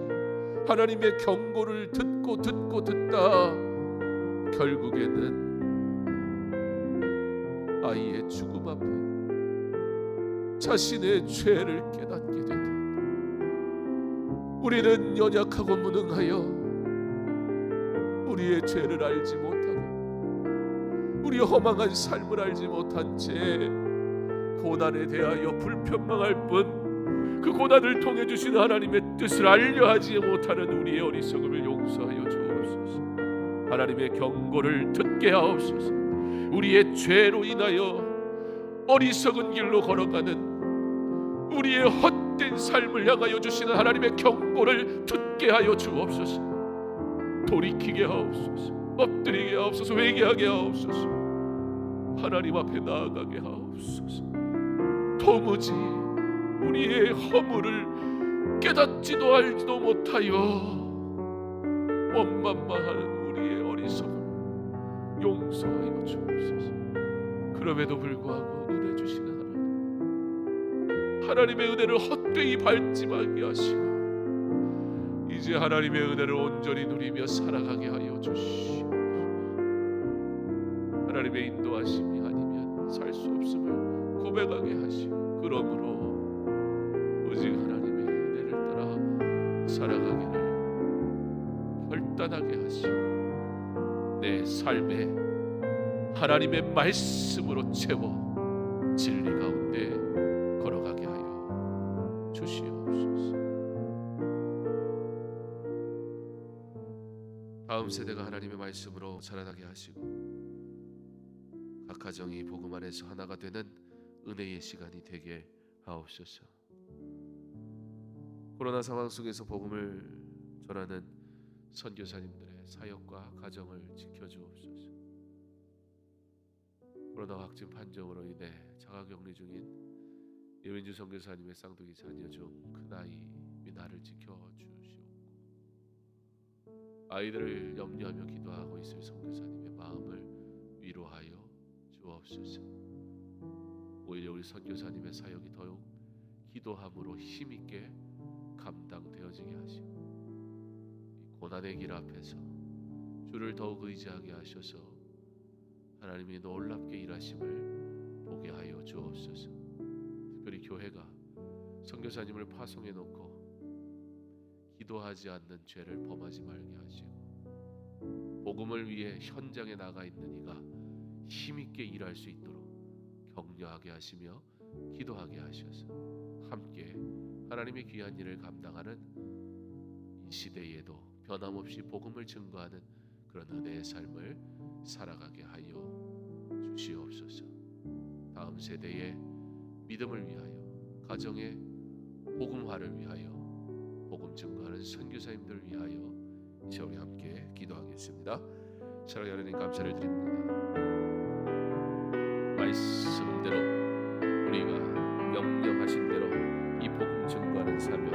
하나님의 경고를 듣고 듣다 결국에는 아이의 죽음 앞에 자신의 죄를 깨닫게 되다. 우리는 연약하고 무능하여 우리의 죄를 알지 못하고 우리 허망한 삶을 알지 못한 채 고난에 대하여 불편망할 뿐 그 고난을 통해 주신 하나님의 뜻을 알려하지 못하는 우리의 어리석음을 용서하여 주옵소서. 하나님의 경고를 듣게 하옵소서. 우리의 죄로 인하여 어리석은 길로 걸어가는 우리의 헛된 삶을 향하여 주시는 하나님의 경고를 듣게 하여 주옵소서. 돌이키게 하옵소서. 엎드리게 하옵소서. 회개하게 하옵소서. 하나님 앞에 나아가게 하옵소서. 도무지 우리의 허물을 깨닫지도 알지도 못하여 원망만하는 우리의 어리석음을 용서하여 주옵소서. 그럼에도 불구하고 은혜 주시는 하나님의 은혜를 헛되이 밟지 말게 하시고 이제 하나님의 은혜를 온전히 누리며 살아가게 하여 주시옵소서. 하나님의 인도하심이 아니면 살 수 없음을 고백하게 하시고 그러므로 오직 하나님의 은혜를 따라 살아가기를 결단하게 하시고 내 삶에 하나님의 말씀으로 채워 진리 가운데 걸어가게 하여 주시옵소서. 다음 세대가 하나님의 말씀으로 자라나게 하시고 각 가정이 복음 안에서 하나가 되는 은혜의 시간이 되게 하옵소서. 코로나 상황 속에서 복음을 전하는 선교사님들의 사역과 가정을 지켜주옵소서. 코로나 확진 판정으로 인해 자가격리 중인 이민주 선교사님의 쌍둥이 자녀 중 큰아이 미나를 지켜주시옵고 아이들을 염려하며 기도하고 있을 선교사님의 마음을 위로하여 주옵소서. 오히려 우리 선교사님의 사역이 더욱 기도함으로 힘있게 감당되어지게 하시고 이 고난의 길 앞에서 주를 더욱 의지하게 하셔서 하나님이 놀랍게 일하심을 보게 하여 주옵소서. 특별히 교회가 선교사님을 파송해 놓고 기도하지 않는 죄를 범하지 말게 하시고 복음을 위해 현장에 나가 있는 이가 힘있게 일할 수 있도록 격려하게 하시며 기도하게 하셔서 함께 하나님의 귀한 일을 감당하는 이 시대에도 변함없이 복음을 증거하는 그런 은혜의 삶을 살아가게 하여 주시옵소서. 다음 세대의 믿음을 위하여 가정의 복음화를 위하여 복음 증거하는 선교사님들 위하여 이제 우리 함께 기도하겠습니다. 사랑하는 하나님 감사를 드립니다. 말씀대로 우리가 명령하신 대로 이 복음 증거하는 사명을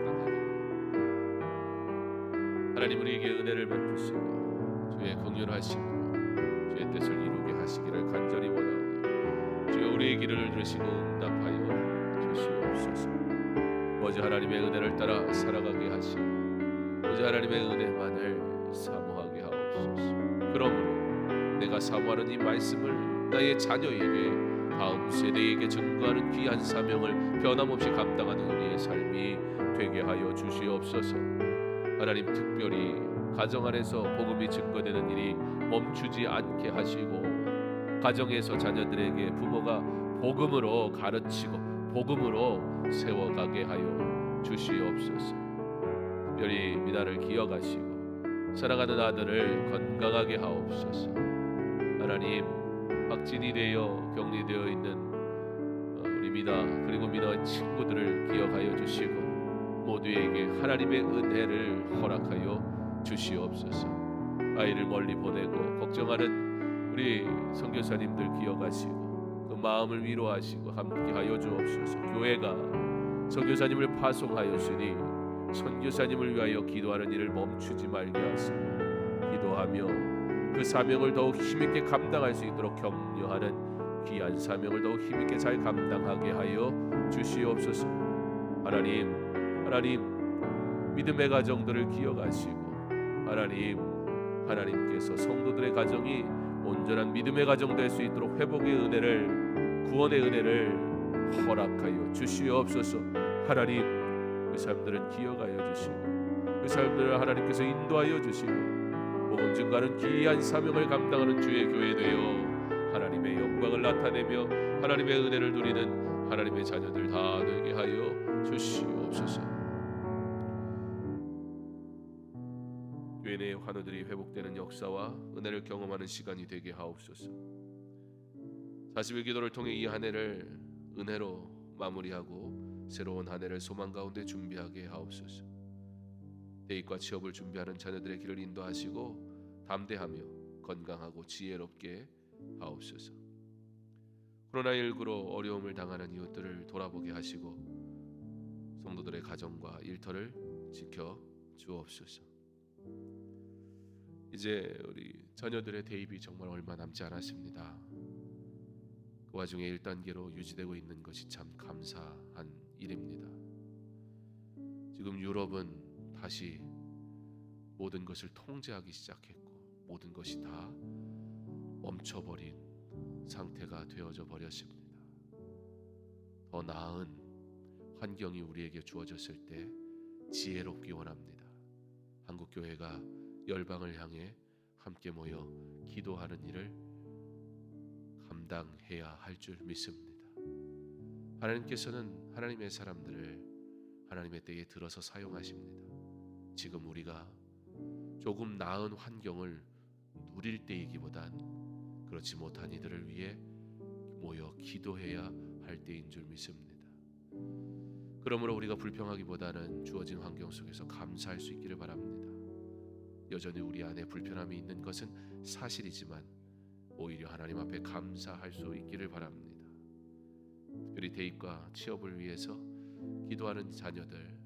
감당하게 하나님 우리에게 은혜를 베푸시고 주의 긍휼하심으로 하시기를 간절히 원하오니 주여 우리의 기도를 들으시고 응답하여 주시옵소서. 오직 하나님의 은혜를 따라 살아가게 하시고 오직 하나님의 은혜만을 사모하게 하옵소서. 그러므로 내가 사모하는 이 말씀을 나의 자녀에게 다음 세대에게 증거하는 귀한 사명을 변함없이 감당하는 우리의 삶이 되게 하여 주시옵소서. 하나님, 특별히 가정 안에서 복음이 증거되는 일이 멈추지 않게 하시고 가정에서 자녀들에게 부모가 복음으로 가르치고 복음으로 세워가게 하여 주시옵소서. 특별히 미나를 기억하시고 사랑하는 아들을 건강하게 하옵소서. 하나님, 확진이 되어 격리되어 있는 우리 미나 그리고 미나의 친구들을 기억하여 주시고 모두에게 하나님의 은혜를 허락하여 주시옵소서. 아이를 멀리 보내고 걱정하는 우리 선교사님들 기억하시고 그 마음을 위로하시고 함께하여 주옵소서. 교회가 선교사님을 파송하였으니 선교사님을 위하여 기도하는 일을 멈추지 말게 하시고 기도하며 그 사명을 더욱 힘있게 감당할 수 있도록 격려하는 귀한 사명을 더욱 힘있게 잘 감당하게 하여 주시옵소서. 하나님, 믿음의 가정들을 기억하시고 하나님께서 성도들의 가정이 온전한 믿음의 가정 될 수 있도록 회복의 은혜를, 구원의 은혜를 허락하여 주시옵소서. 하나님, 그 사람들은 기억하여 주시고 그 사람들을 하나님께서 인도하여 주시고 복음 증거하는 귀한 사명을 감당하는 주의 교회 되어 하나님의 영광을 나타내며 하나님의 은혜를 누리는 하나님의 자녀들 다 되게 하여 주시옵소서. 교회 내의 환우들이 회복되는 역사와 은혜를 경험하는 시간이 되게 하옵소서. 40일 기도를 통해 이 한 해를 은혜로 마무리하고 새로운 한 해를 소망 가운데 준비하게 하옵소서. 대입과 취업을 준비하는 자녀들의 길을 인도하시고 담대하며 건강하고 지혜롭게 하옵소서. 코로나19로 어려움을 당하는 이웃들을 돌아보게 하시고 성도들의 가정과 일터를 지켜 주옵소서. 이제 우리 자녀들의 대입이 정말 얼마 남지 않았습니다. 그 와중에 1단계로 유지되고 있는 것이 참 감사한 일입니다. 지금 유럽은 다시 모든 것을 통제하기 시작했고 모든 것이 다 멈춰버린 상태가 되어져 버렸습니다. 더 나은 환경이 우리에게 주어졌을 때 지혜롭기 원합니다. 한국교회가 열방을 향해 함께 모여 기도하는 일을 감당해야 할 줄 믿습니다. 하나님께서는 하나님의 사람들을 하나님의 때에 들어서 사용하십니다. 지금 우리가 조금 나은 환경을 누릴 때이기보단 그렇지 못한 이들을 위해 모여 기도해야 할 때인 줄 믿습니다. 그러므로 우리가 불평하기보다는 주어진 환경 속에서 감사할 수 있기를 바랍니다. 여전히 우리 안에 불편함이 있는 것은 사실이지만 오히려 하나님 앞에 감사할 수 있기를 바랍니다. 특별히 대입과 취업을 위해서 기도하는 자녀들,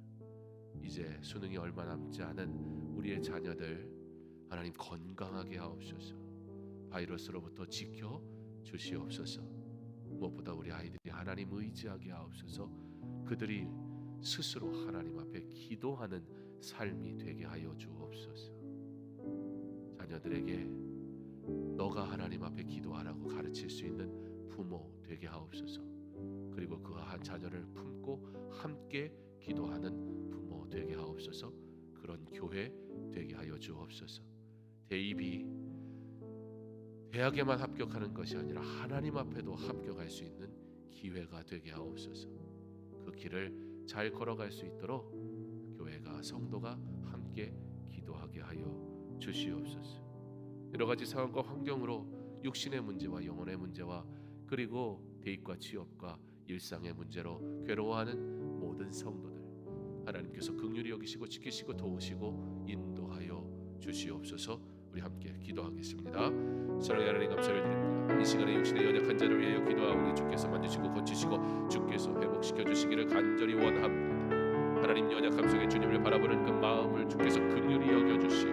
이제 수능이 얼마 남지 않은 우리의 자녀들 하나님 건강하게 하옵소서. 바이러스로부터 지켜 주시옵소서. 무엇보다 우리 아이들이 하나님 의지하게 하옵소서. 그들이 스스로 하나님 앞에 기도하는 삶이 되게 하여 주옵소서. 자녀들에게 너가 하나님 앞에 기도하라고 가르칠 수 있는 부모 되게 하옵소서. 그리고 그 한 자녀를 품고 함께 기도하는 부모 되게 하옵소서. 그런 교회 되게 하여 주옵소서. 대입이 대학에만 합격하는 것이 아니라 하나님 앞에도 합격할 수 있는 기회가 되게 하옵소서. 그 길을 잘 걸어갈 수 있도록 교회가 성도가 함께 기도하게 하여 주시옵소서. 여러 가지 상황과 환경으로 육신의 문제와 영혼의 문제와 그리고 대입과 취업과 일상의 문제로 괴로워하는 모든 성도들 하나님께서 긍휼히 여기시고 지키시고 도우시고 인도하여 주시옵소서. 우리 함께 기도하겠습니다. 사랑의 하나님, 감사를 드립니다. 이 시간에 육신의 연약한 자를 위하여 기도하오니 주께서 만지시고 고치시고 주께서 회복시켜 주시기를 간절히 원합니다. 하나님, 연약함 속에 주님을 바라보는 그 마음을 주께서 긍휼히 여겨주시고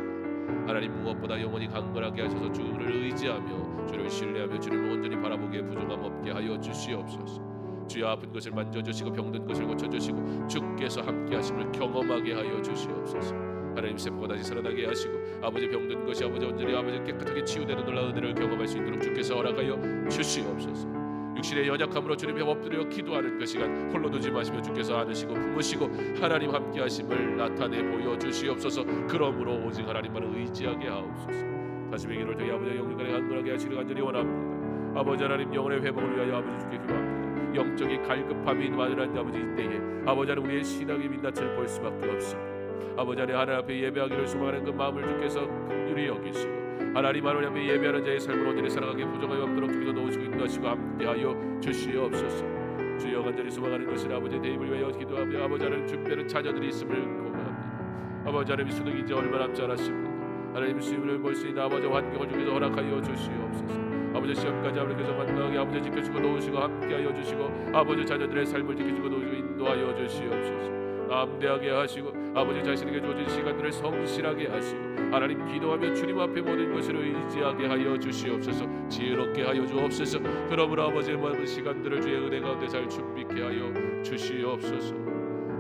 하나님 무엇보다 영원히 강건하게 하셔서 주를 의지하며 주를 신뢰하며 주를 온전히 바라보기에 부족함 없게 하여 주시옵소서. 주여 아픈 것을 만져주시고 병든 것을 고쳐주시고 주께서 함께 하심을 경험하게 하여 주시옵소서. 하나님 세포가 다시 살아나게 하시고 아버지 병든 것이 아버지 온전히 아버지 깨끗하게 치유되는 놀라운 은혜를 경험할 수 있도록 주께서 허락하여 주시옵소서. 육신의 연약함으로 주님의 엎드려 기도하는 그 시간 홀로 두지 마시며 주께서 안으시고 품으시고 하나님 함께 하심을 나타내 보여주시옵소서. 그러므로 오직 하나님만 의지하게 하옵소서. 다시 기도를 통해 아버지 영혼을 강건하게 하시기를 간절히 원합니다. 아버지 하나님 영혼의 회복을 위하여 아버지 주께 기도합니다. 영적인 갈급함이 많은 아버지 이때에 아버지 하나님 우리의 신앙의 민낯을 볼 수밖에 없습니다. 아버지 하나님 하나님 앞에 예배하기를 소망하는 그 마음을 주께서 긍휼히 여기시고 하나님 하나님 앞에 예배하는 자의 삶을 온전히 살아가게 부정하여 없도록 주께서 도우시고 인도하시고 함께하여 주시옵소서. 주여 간절히 소망하는 것은 아버지 대입을 위하여 기도하며 아버지 하나님 준비하는 자녀들이 있음을 고백합니다. 아버지 하나님 수능이 이제 얼마 남지 않았습니다. 하나님 시험을 볼 수 있는 아버지 환경을 주께서 허락하여 주시옵소서. 아버지 시험까지 아버지께서 건강하게 아버지 지켜주고 도우시고 함께하여 주시고 아버지 자녀들의 삶을 지켜주고 도우시고 인도하여 주시옵소서. 담대하게 하시고 아버지 자신에게 주어진 시간들을 성실하게 하시고 하나님 기도하며 주님 앞에 모든 것을 의지하게 하여 주시옵소서. 지혜롭게 하여 주옵소서. 그러므로 아버지의 모든 시간들을 주의 은혜 가운데 잘 준비케 하여 주시옵소서.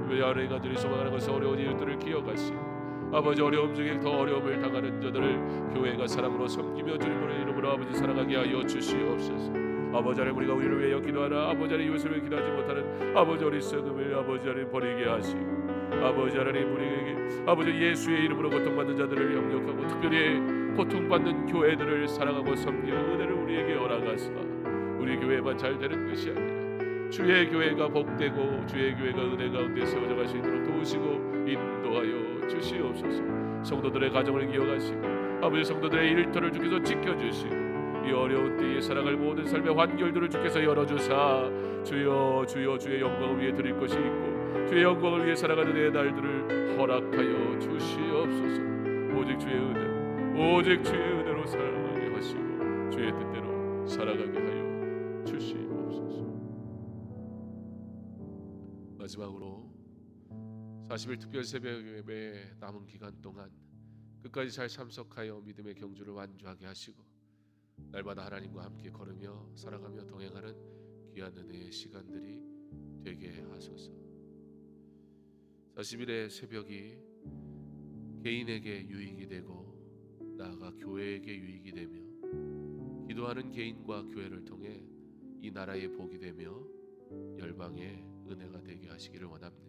왜 하나님 간절히 소망하는 것은 어려운 이웃들을 기억하시고 아버지 어려움 중에 더 어려움을 당하는 자들을 교회가 사랑으로 섬기며 주님의 이름으로 아버지 사랑하게 하여 주시옵소서. 아버지 하나님 우리가 우리를 위하여 기도하나 아버지 하나님 이웃을 위해 기도하지 못하는 아버지 어리석음을 아버지 하나님 버리게 하시고 아버지 하나님 우리에게 아버지 예수의 이름으로 고통받는 자들을 협력하고 특별히 고통받는 교회들을 사랑하고 섬기는 은혜를 우리에게 허락하사 우리 교회만 잘 되는 것이 아니라 주의 교회가 복되고 주의 교회가 은혜 가운데 세워져 갈 수 있도록 도우시고 인도하여 주시옵소서. 성도들의 가정을 기억하시고 아버지 성도들의 일터를 주께서 지켜주시고 이 어려운 때에 살아갈 모든 삶의 환결들을 주께서 열어주사 주여 주여 주의 영광을 위해 드릴 것이 있고 주의 영광을 위해 살아가는 내 날들을 허락하여 주시옵소서. 오직 주의 은혜로 살아가게 하시고 주의 뜻대로 살아가게 하여 주시옵소서. 마지막으로 40일 특별 새벽 예배 남은 기간 동안 끝까지 잘 참석하여 믿음의 경주를 완주하게 하시고 날마다 하나님과 함께 걸으며 살아가며 동행하는 귀한 은혜의 시간들이 되게 하소서. 40일의 새벽이 개인에게 유익이 되고 나아가 교회에게 유익이 되며 기도하는 개인과 교회를 통해 이 나라의 복이 되며 열방의 은혜가 되게 하시기를 원합니다.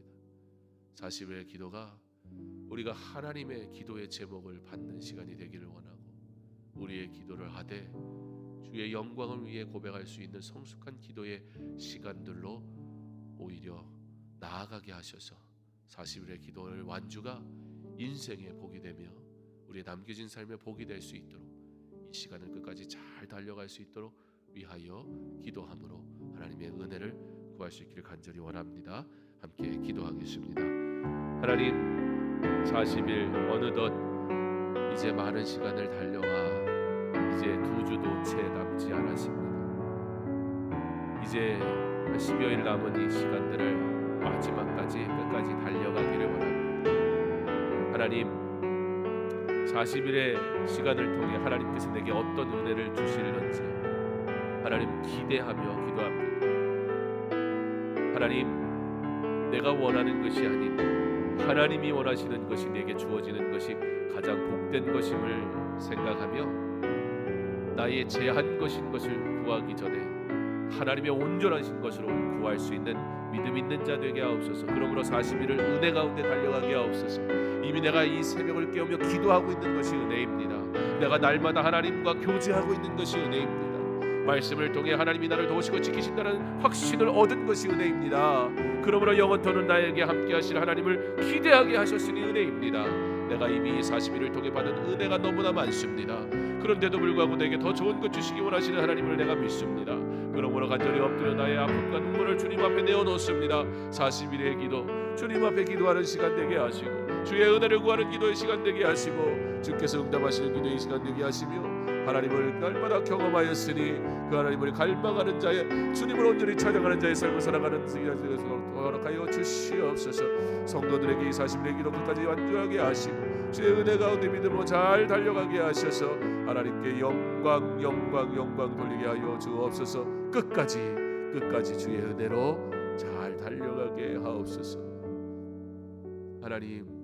40일의 기도가 우리가 하나님의 기도의 제목을 받는 시간이 되기를 원하고 우리의 기도를 하되 주의 영광을 위해 고백할 수 있는 성숙한 기도의 시간들로 오히려 나아가게 하셔서 40일의 기도를 완주가 인생의 복이 되며 우리의 남겨진 삶의 복이 될 수 있도록 이 시간을 끝까지 잘 달려갈 수 있도록 위하여 기도함으로 하나님의 은혜를 구할 수 있기를 간절히 원합니다. 함께 기도하겠습니다. 하나님 40일 어느덧 이제 많은 시간을 달려와 이제 2주도 채 남지 않았습니다. 이제 10여일 남은 이 시간들을 마지막까지 끝까지 달려가기를 원합니다. 하나님 40일의 시간을 통해 하나님께서 내게 어떤 은혜를 주실는지 하나님 기대하며 기도합니다. 하나님 내가 원하는 것이 아닌 하나님이 원하시는 것이 내게 주어지는 것이 가장 복된 것임을 생각하며 나의 제한 것인 것을 구하기 전에 하나님의 온전하신 것으로 구할 수 있는 믿음 있는 자 되게 하옵소서. 그러므로 40일을 은혜 가운데 달려가게 하옵소서. 이미 내가 이 새벽을 깨우며 기도하고 있는 것이 은혜입니다. 내가 날마다 하나님과 교제하고 있는 것이 은혜입니다. 말씀을 통해 하나님이 나를 도우시고 지키신다는 확신을 얻은 것이 은혜입니다. 그러므로 영원토록 나에게 함께 하실 하나님을 기대하게 하셨으니 은혜입니다. 내가 이미 40일을 통해 받은 은혜가 너무나 많습니다. 그런데도 불구하고 내게 더 좋은 것 주시기 원하시는 하나님을 내가 믿습니다. 그러므로 간절히 엎드려 나의 아픔과 눈물을 주님 앞에 내어놓습니다. 40일의 기도 주님 앞에 기도하는 시간 되게 하시고 주의 은혜를 구하는 기도의 시간 되게 하시고 주께서 응답하시는 기도의 시간 되게 하시며 하나님을 날마다 경험하였으니 그 하나님을 갈망하는 자의 주님을 온전히 찬양하는 자의 삶을 살아가는 시간에서 허락하여 주시옵소서. 성도들에게 이 40일의 기도 끝까지 완주하게 하시고 주의 은혜 가운데 믿음으로 잘 달려가게 하셔서 하나님께 영광 돌리게 하여 주옵소서. 끝까지 주의 은혜로 잘 달려가게 하옵소서. 하나님,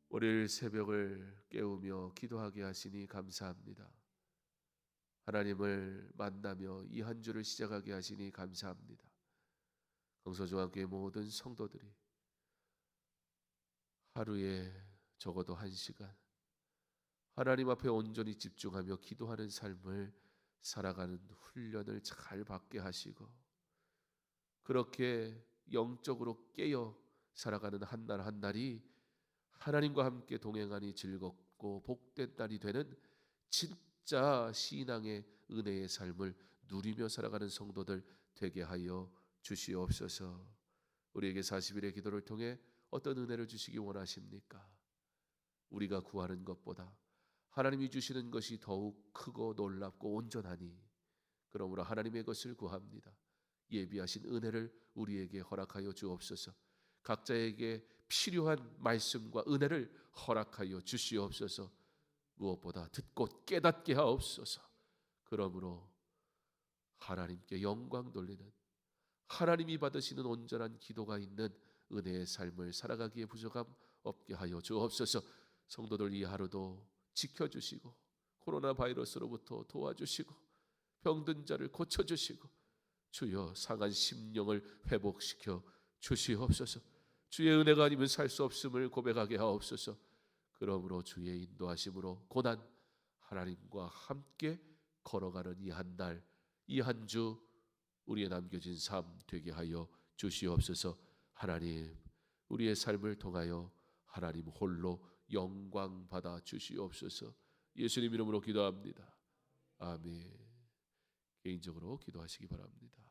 월요일 새벽을 깨우며 기도하게 하시니 감사합니다. 하나님을 만나며 이 한 주를 시작하게 하시니 감사합니다. 강서중앙교회 모든 성도들이 하루에 적어도 1시간 하나님 앞에 온전히 집중하며 기도하는 삶을 살아가는 훈련을 잘 받게 하시고, 그렇게 영적으로 깨어 살아가는 한 날 한 날이 하나님과 함께 동행하니 즐겁고 복된 날이 되는 진짜 신앙의 은혜의 삶을 누리며 살아가는 성도들 되게 하여 주시옵소서. 우리에게 40일의 기도를 통해 어떤 은혜를 주시기 원하십니까? 우리가 구하는 것보다 하나님이 주시는 것이 더욱 크고 놀랍고 온전하니, 그러므로 하나님의 것을 구합니다. 예비하신 은혜를 우리에게 허락하여 주옵소서. 각자에게 필요한 말씀과 은혜를 허락하여 주시옵소서. 무엇보다 듣고 깨닫게 하옵소서. 그러므로 하나님께 영광 돌리는, 하나님이 받으시는 온전한 기도가 있는 은혜의 삶을 살아가기에 부족함 없게 하여 주옵소서. 성도들 이 하루도 지켜주시고 코로나 바이러스로부터 도와주시고 병든 자를 고쳐주시고 주여 상한 심령을 회복시켜 주시옵소서. 주의 은혜가 아니면 살 수 없음을 고백하게 하옵소서. 그러므로 주의 인도하심으로 고난 하나님과 함께 걸어가는 이 한 날, 이 한 주 우리의 남겨진 삶 되게 하여 주시옵소서. 하나님, 우리의 삶을 통하여 하나님 홀로 영광 받아 주시옵소서. 예수님 이름으로 기도합니다. 아멘. 개인적으로 기도하시기 바랍니다.